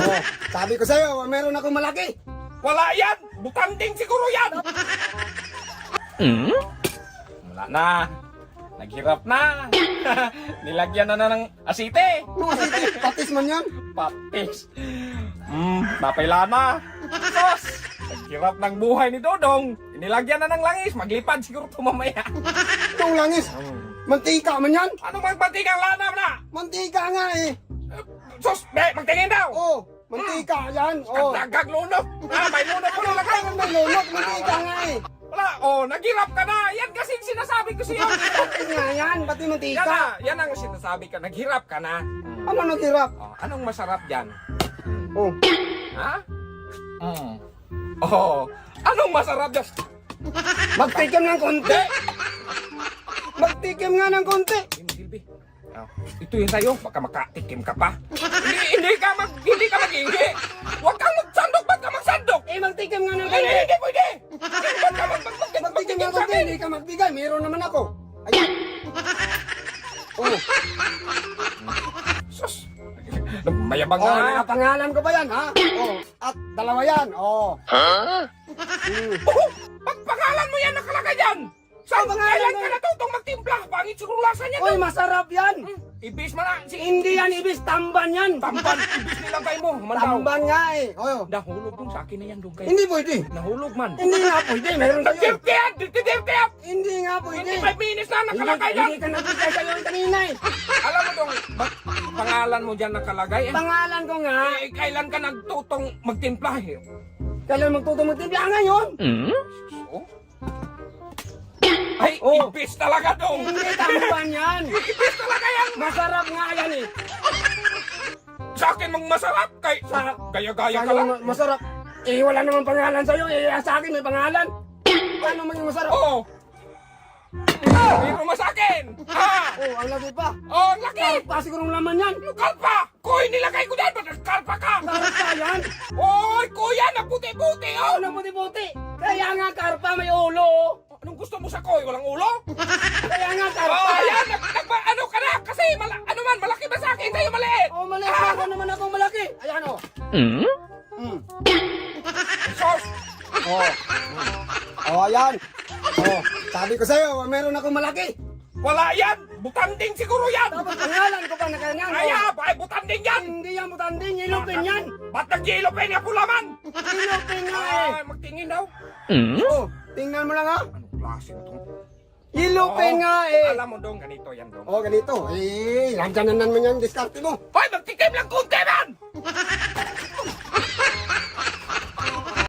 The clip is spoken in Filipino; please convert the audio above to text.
Oh, sabi ko sa'yo, meron akong malaki. Wala yan! Butanding siguro yan! Wala na. Naghirap na. Nilagyan na ng asite. Ano kasi, patis man yan. Patis. Napaila na. Sos! Naghirap ng buhay ni Dodong. Nilagyan na ng langis. Maglipad siguro ito mamaya. Itong langis. Mantika man yan. Ano magbatikang lanam na? Mantika nga eh. Sos! Magtingin daw! Oh, mantika yan. Oh. Dagag lunok. May lunok ko nilagay. May lunok, mantika nga eh. Wala. Naghirap ka na. Yan kasi sinasabi ko sa'yo. Patis nga yan, pati Yan mantika. na. Yan ang sinasabi ka. Naghirap ka na. Ano naghirap? Anong masarap dyan? Oh. Ha? Anong masarap dyan? Magtikim ng konti. Magtikim nga ng konti. Silbi. Ito yung sa'yo. Baka makatikim ka pa. Hindi ka mag-hingi. Huwag kang magsandok. Ba't ka magsandok? Magtikim nga ng Hindi, konti. hindi pwede. Ba't ka Magtikim nga ng sa konti, akin? hindi ka magbigay. Meron naman ako. Ayan. Oh. Sus. Mayabang Oh, na. nakapangalan ko ba yan, ha? Oh, at dalawa yan. Oh. Pagpangalan mo yan nakalagay dyan. Saan Pangalan kailan ko. ka natutong magtimpla? Pangit siguro lasa niya. Oy, masarap yan. Ibis mo na. Hindi yan ibis, tamban yan. Tamban. Ibis nilagay mo. Mandaw. Tamban nga eh. Oh. Nahulog dun sa akin na yan. Dun kayo. Hindi pwede. Nahulog man. Hindi nga pwede. Meron kayo. Dirty yan! Dirty yan! Hindi nga pwede. 25 minutes na nakalagay yan! Hindi ka nagbigay sa'yo yung kanina eh. Alam mo dong, pangalan mo dyan nakalagay eh. Pangalan ko nga. Kailan ka nagtutong magtimpla eh? Kailan magtutong magtimpla ngayon? Oh? Ay, Oh. ibis talaga dong! Hindi tamban yan. Ibis talaga yan! Masarap nga yan eh. Sa akin mong masarap! Gaya-gaya ka Sa'yo lang! masarap. Eh, wala namang pangalan sa'yo. Eh, sa akin may pangalan. Paano maging masarap? Oo! Biro mo sa akin! Ha? Oh, ang laki pa. Oh, ang laki! Karpa sigurong laman yan. Kalpa! Kuy, nilagay ko dyan! Ba't nagkalpa ka? Karpa yan. Oy, kuya! Naputi-puti oh! Ano puti-puti? Kaya nga karpa may ulo. Anong gusto mo sa koy? Walang ulo? Kaya nga karpa. Oh, yan! Ano ka na? Kasi, ano man, malaki ba sa akin? Sa'yo maliit? Oh, mali ako naman akong malaki. Ayan oh. Sos! Oh. Oh, ayan. Oh, sabi ko sa'yo, meron akong malaki. Wala yan! Butanding siguro yan! Dapat pangalan ko pa na kanyan. Kaya, bakit butanding yan? Hindi yan butanding, ilupin yan. Ba't nag-yellow pen nga pulaman? Ilupin nga eh. Ay, magtingin daw. Oh, tingnan mo lang ha. Anong klase ito? Ilupin nga eh. Alam mo dong, ganito yan dong. Oh, ganito. Eh, lantanan naman yan, diskarte mo. Hoy, magtikim lang kunti man!